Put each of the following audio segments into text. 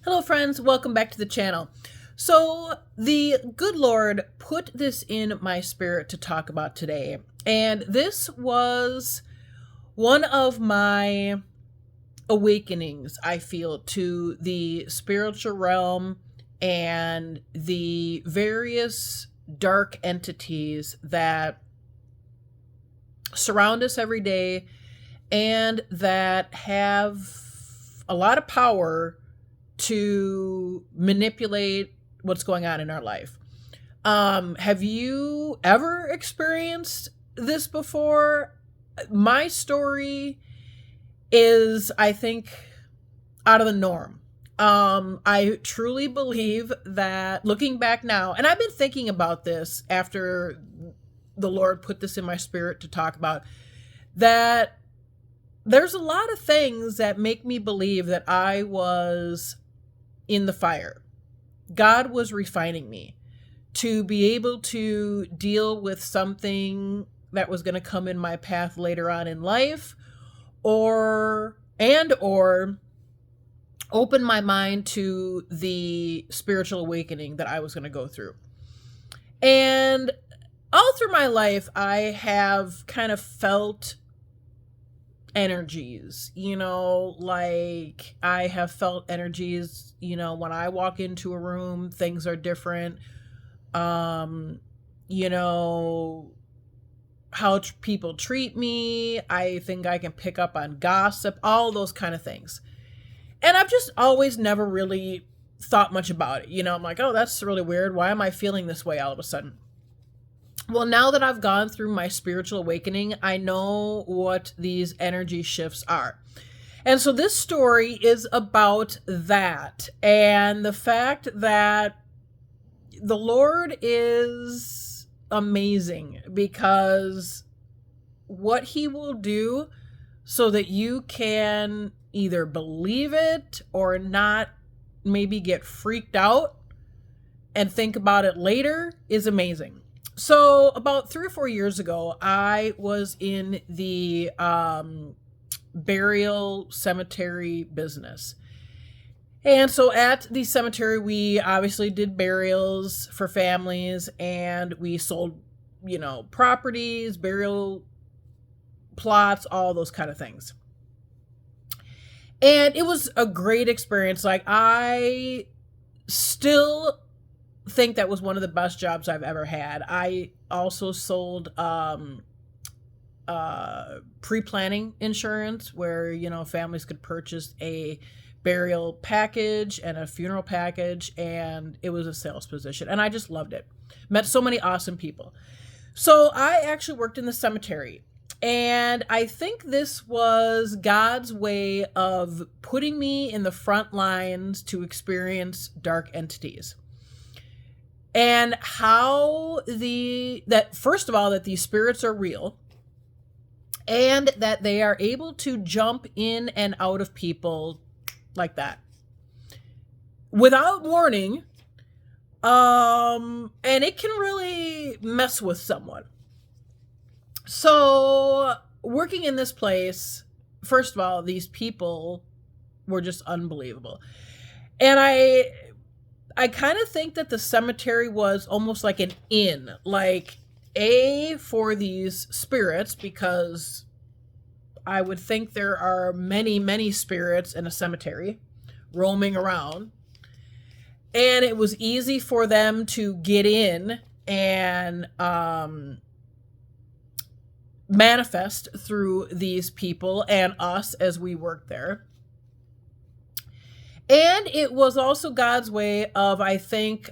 Hello friends, welcome back to the channel. So the good Lord put this in my spirit to talk about today. And this was one of my awakenings, I feel, to the spiritual realm and the various dark entities that surround us every day and that have a lot of power to manipulate what's going on in our life. Have you ever experienced this before? My story is, I think, out of the norm. I truly believe that looking back now, and I've been thinking about this after the Lord put this in my spirit to talk about, that there's a lot of things that make me believe that I was in the fire. God was refining me to be able to deal with something that was going to come in my path later on in life, or open my mind to the spiritual awakening that I was going to go through. And all through my life, I have kind of felt energies, like I have felt energies, when I walk into a room, things are different. How people treat me. I think I can pick up on gossip, all those kind of things. And I've just always never really thought much about it. I'm like, oh, that's really weird. Why am I feeling this way all of a sudden? Well, now that I've gone through my spiritual awakening, I know what these energy shifts are. And so this story is about that, and the fact that the Lord is amazing, because what he will do so that you can either believe it or not, maybe get freaked out and think about it later, is amazing. So about 3 or 4 years ago, I was in the burial cemetery business. And so at the cemetery, we obviously did burials for families, and we sold, properties, burial plots, all those kind of things. And it was a great experience. Like, I still think that was one of the best jobs I've ever had. I also sold pre-planning insurance, where families could purchase a burial package and a funeral package, and it was a sales position, and I just loved it. Met so many awesome people. So I actually worked in the cemetery, and I think this was God's way of putting me in the front lines to experience dark entities. And how first of all, that these spirits are real, and that they are able to jump in and out of people like that without warning. And it can really mess with someone. So working in this place, first of all, these people were just unbelievable. And I kind of think that the cemetery was almost like an inn, like for these spirits, because I would think there are many, many spirits in a cemetery roaming around. And it was easy for them to get in and manifest through these people and us as we worked there. And it was also God's way of, I think,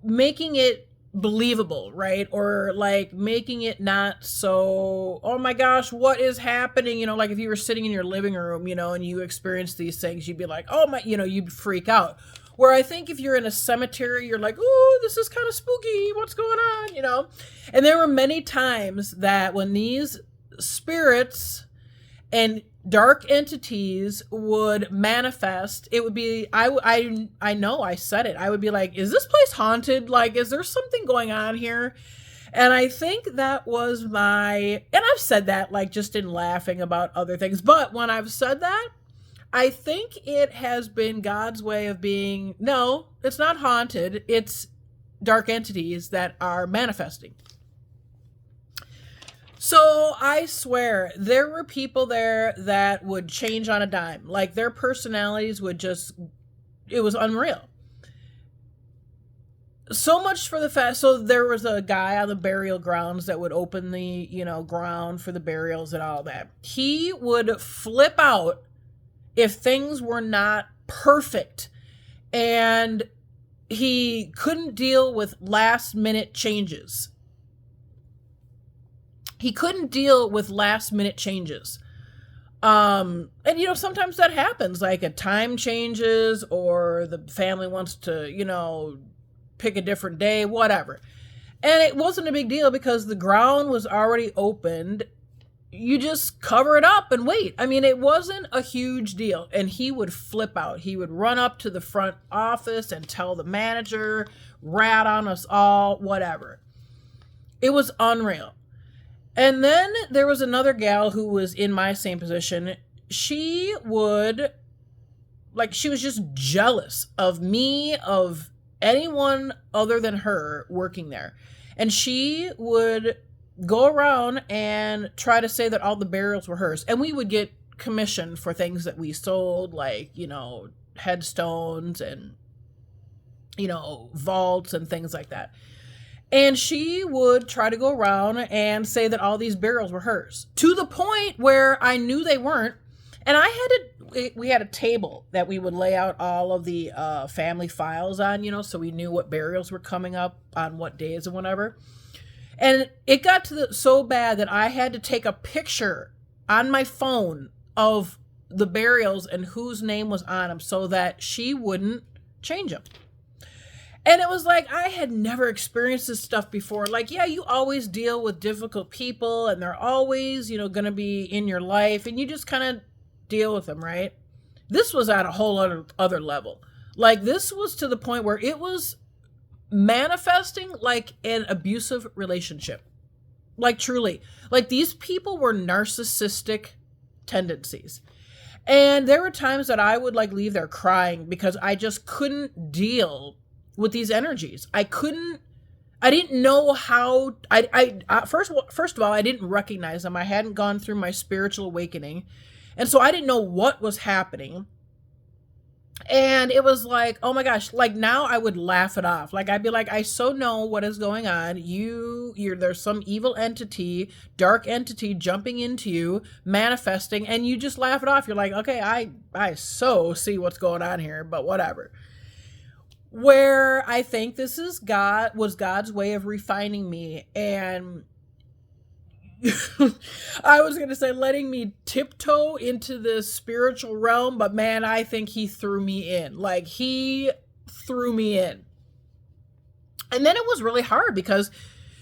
making it believable, right? Or like making it not so, oh my gosh, what is happening? Like if you were sitting in your living room, and you experienced these things, you'd be like, oh my, you'd freak out. Where I think if you're in a cemetery, you're like, oh, this is kind of spooky. What's going on? And there were many times that when these spirits and dark entities would manifest, it would be, I know I said it. I would be like, is this place haunted? Like, is there something going on here? And I think that was and I've said that like just in laughing about other things. But when I've said that, I think it has been God's way of being, no, it's not haunted. It's dark entities that are manifesting. So I swear there were people there that would change on a dime. Like their personalities would just, it was unreal. So much for the fact, so there was a guy on the burial grounds that would open the, ground for the burials and all that. He would flip out if things were not perfect, and he couldn't deal with last minute changes. He couldn't deal with last minute changes. And sometimes that happens, like a time changes or the family wants to, pick a different day, whatever. And it wasn't a big deal because the ground was already opened. You just cover it up and wait. I mean, it wasn't a huge deal. And he would flip out. He would run up to the front office and tell the manager, rat on us all, whatever. It was unreal. And then there was another gal who was in my same position. She was just jealous of me, of anyone other than her working there. And she would go around and try to say that all the burials were hers. And we would get commission for things that we sold, like, headstones and, vaults and things like that. And she would try to go around and say that all these burials were hers, to the point where I knew they weren't. And we had a table that we would lay out all of the family files on, so we knew what burials were coming up on what days and whatever. And it got so bad that I had to take a picture on my phone of the burials and whose name was on them so that she wouldn't change them. And it was like, I had never experienced this stuff before. Like, yeah, you always deal with difficult people and they're always, going to be in your life and you just kind of deal with them, right? This was at a whole other level. Like, this was to the point where it was manifesting like an abusive relationship. Like, truly. Like, these people were narcissistic tendencies. And there were times that I would leave there crying because I just couldn't deal with these energies. I didn't know how, first of all, I didn't recognize them. I hadn't gone through my spiritual awakening. And so I didn't know what was happening. And it was like, oh my gosh, now I would laugh it off. I'd be like, I so know what is going on. There's some evil entity, dark entity jumping into you, manifesting, and you just laugh it off. You're like, okay, I so see what's going on here, but whatever. Where I think this was God's way of refining me, and I was going to say letting me tiptoe into this spiritual realm, but man, I think he threw me in. He threw me in. And then it was really hard because,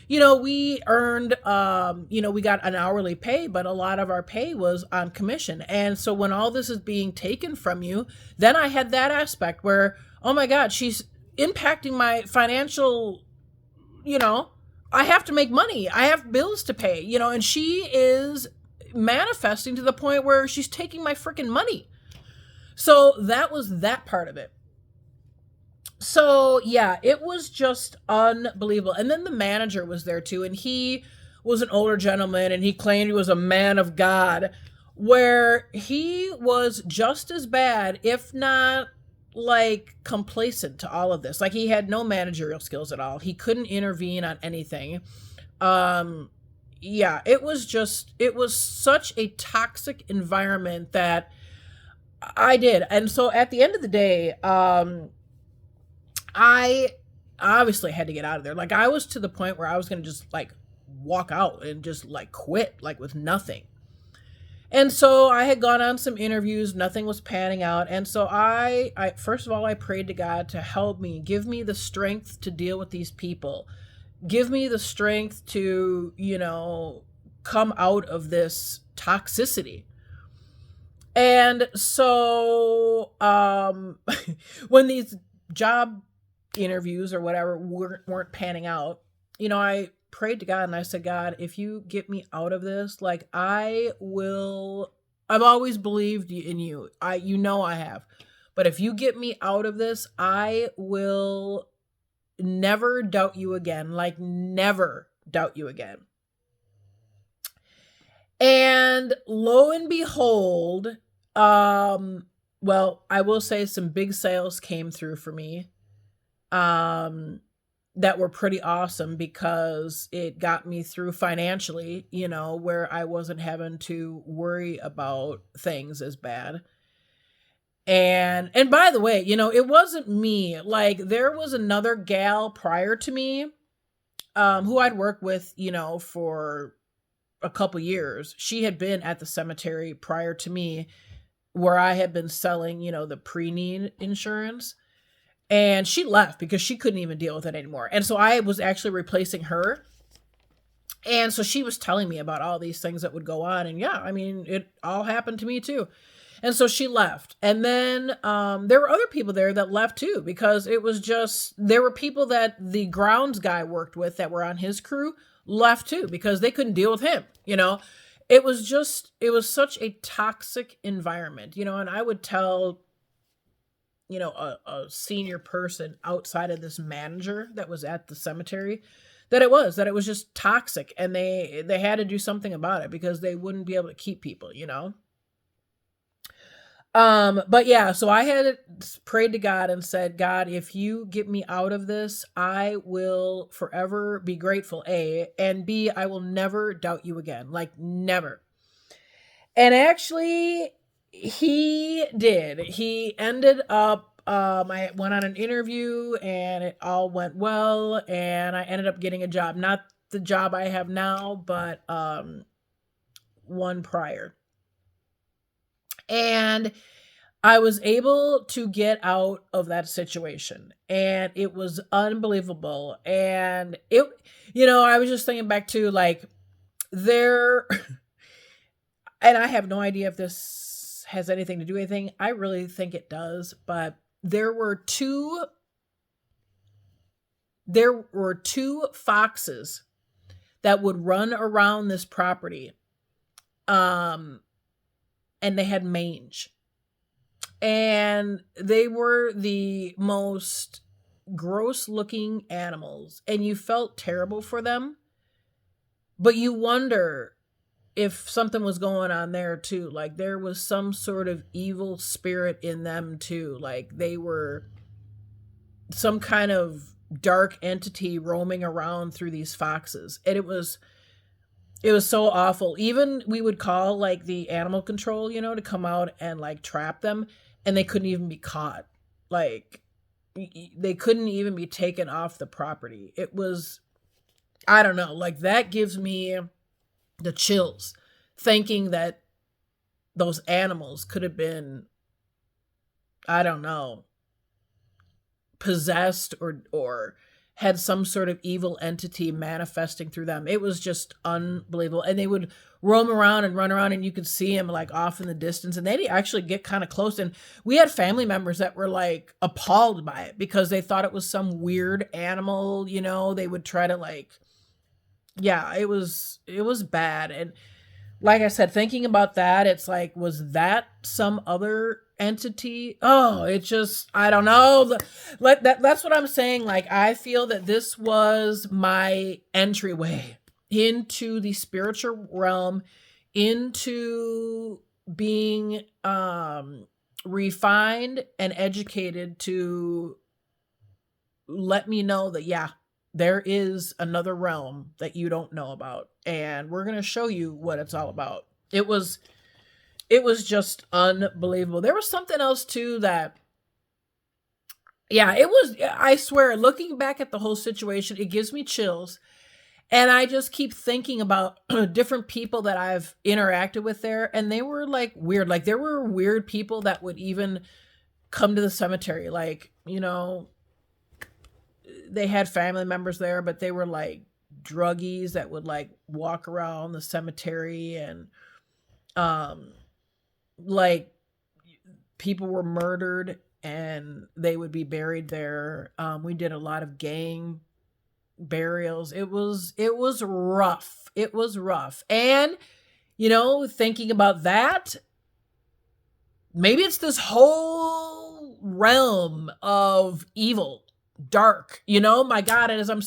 we earned, we got an hourly pay, but a lot of our pay was on commission. And so when all this is being taken from you, then I had that aspect where, oh my God, she's impacting my financial, I have to make money. I have bills to pay, and she is manifesting to the point where she's taking my freaking money. So that was that part of it. So yeah, it was just unbelievable. And then the manager was there too. And he was an older gentleman and he claimed he was a man of God, where he was just as bad, if not complacent to all of this. He had no managerial skills at all. He couldn't intervene on anything. Yeah, it was such a toxic environment that I did. And so at the end of the day, I obviously had to get out of there. I was to the point where I was going to just walk out and just quit, with nothing. And so I had gone on some interviews, nothing was panning out. And so I first of all, I prayed to God to help me, give me the strength to deal with these people. Give me the strength to, come out of this toxicity. And so when these job interviews or whatever weren't panning out, I prayed to God and I said, God, if you get me out of this, I will I've always believed in you. You know I have. But if you get me out of this, I will never doubt you again. Like, never doubt you again. And lo and behold, well, I will say some big sales came through for me. Um, that were pretty awesome because it got me through financially, where I wasn't having to worry about things as bad. And by the way, it wasn't me. Like, there was another gal prior to me, who I'd worked with, for a couple years. She had been at the cemetery prior to me, where I had been selling, the pre-need insurance. And she left because she couldn't even deal with it anymore. And so I was actually replacing her. And so she was telling me about all these things that would go on. And yeah, I mean, it all happened to me too. And so she left. And then there were other people there that left too, because it was just, there were people that the grounds guy worked with that were on his crew left too, because they couldn't deal with him. It was such a toxic environment, and I would tell, a senior person outside of this manager that was at the cemetery that it was just toxic, and they had to do something about it because they wouldn't be able to keep people. But yeah, so I had prayed to God and said, God, if you get me out of this, I will forever be grateful, A, and B, I will never doubt you again. Like, never. And actually, he did. He ended up, I went on an interview and it all went well, and I ended up getting a job. Not the job I have now, but one prior. And I was able to get out of that situation, and it was unbelievable. And I was just thinking back to, like, there, and I have no idea if this has anything to do with anything. I really think it does, but there were two foxes that would run around this property, and they had mange. And they were the most gross looking animals, and you felt terrible for them, but you wonder if something was going on there too. Like, there was some sort of evil spirit in them too. Like, they were some kind of dark entity roaming around through these foxes. And it was so awful. Even we would call, like, the animal control, to come out and, like, trap them, and they couldn't even be caught. Like, they couldn't even be taken off the property. It was, I don't know, like, that gives me the chills, thinking that those animals could have been, I don't know, possessed or had some sort of evil entity manifesting through them. It was just unbelievable. And they would roam around and run around, and you could see them, like, off in the distance, and they'd actually get kind of close. And we had family members that were, like, appalled by it because they thought it was some weird animal. They would try to, like, yeah, it was bad. And like I said, thinking about that, it's like, was that some other entity? Oh, it just, I don't know. That's what I'm saying. Like, I feel that this was my entryway into the spiritual realm, into being refined and educated to let me know that, yeah, there is another realm that you don't know about, and we're going to show you what it's all about. It was just unbelievable. There was something else too that, yeah, it was, I swear, looking back at the whole situation, it gives me chills. And I just keep thinking about different people that I've interacted with there, and they were, like, weird. Like, there were weird people that would even come to the cemetery. Like, they had family members there, but they were, like, druggies that would, like, walk around the cemetery, and like, people were murdered and they would be buried there. We did a lot of gang burials. It was rough. It was rough. And thinking about that, maybe it's this whole realm of evil, dark, my God. And as I'm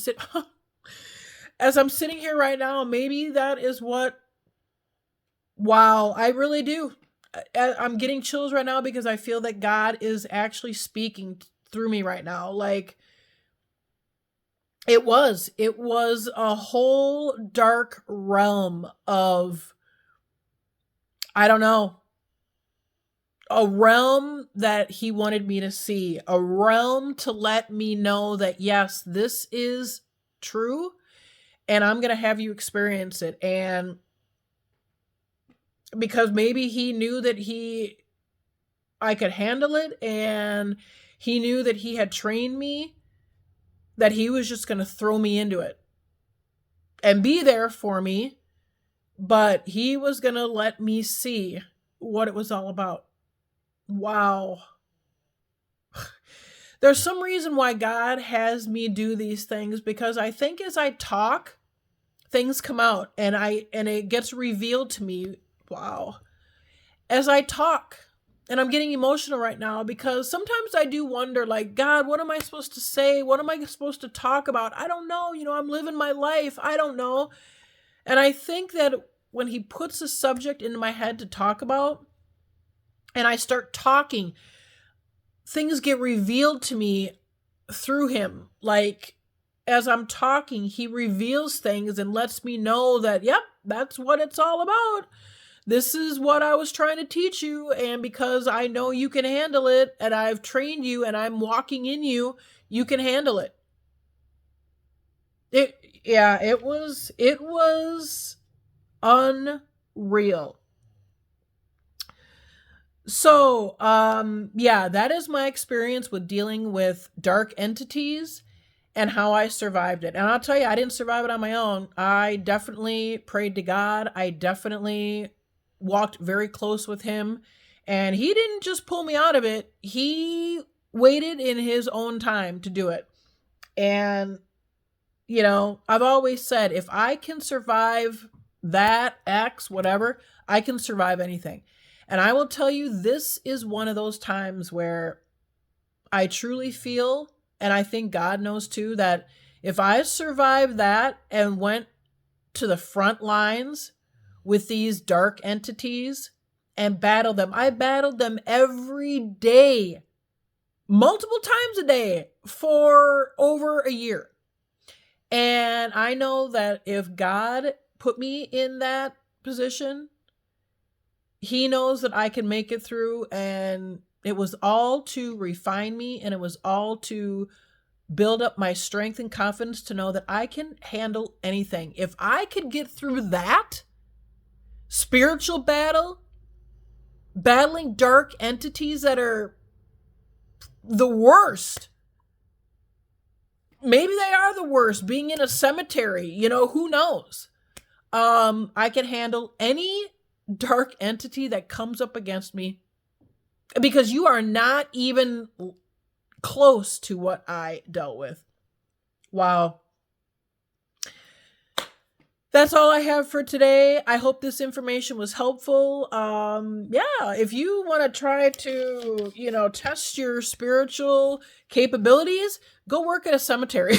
sitting here right now, maybe that is what, wow, I really do. I'm getting chills right now because I feel that God is actually speaking through me right now. Like, it was a whole dark realm of, I don't know, a realm that he wanted me to see, a realm to let me know that, yes, this is true, and I'm going to have you experience it. And because maybe he knew that I could handle it, and he knew that he had trained me, that he was just going to throw me into it and be there for me, but he was going to let me see what it was all about. Wow. There's some reason why God has me do these things, because I think as I talk, things come out, and it gets revealed to me. Wow. As I talk, and I'm getting emotional right now because sometimes I do wonder, like, God, what am I supposed to say? What am I supposed to talk about? I don't know. I'm living my life. I don't know. And I think that when he puts a subject into my head to talk about, and I start talking, things get revealed to me through him. Like, as I'm talking, he reveals things and lets me know that, yep, that's what it's all about. This is what I was trying to teach you, and because I know you can handle it, and I've trained you, and I'm walking in you, you can handle it. It was unreal. So, that is my experience with dealing with dark entities and how I survived it. And I'll tell you, I didn't survive it on my own. I definitely prayed to God. I definitely walked very close with him, and he didn't just pull me out of it. He waited in his own time to do it. And, I've always said, if I can survive that X, whatever, I can survive anything. And I will tell you, this is one of those times where I truly feel, and I think God knows too, that if I survived that and went to the front lines with these dark entities and battled them, I battled them every day, multiple times a day for over a year. And I know that if God put me in that position, he knows that I can make it through, and it was all to refine me, and it was all to build up my strength and confidence to know that I can handle anything. If I could get through that spiritual battle, battling dark entities that are the worst, maybe they are the worst, being in a cemetery, who knows? I can handle any dark entity that comes up against me, because you are not even close to what I dealt with. Wow. That's all I have for today. I hope this information was helpful. If you want to try to, test your spiritual capabilities, go work at a cemetery.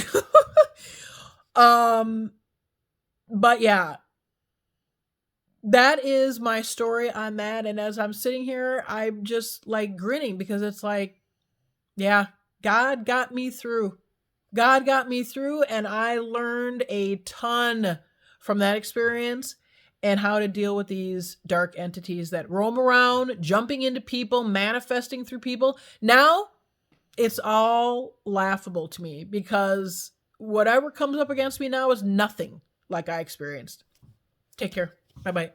But yeah, that is my story on that. And as I'm sitting here, I'm just like grinning, because it's like, yeah, God got me through. God got me through, and I learned a ton from that experience and how to deal with these dark entities that roam around, jumping into people, manifesting through people. Now, it's all laughable to me, because whatever comes up against me now is nothing like I experienced. Take care. Bye-bye.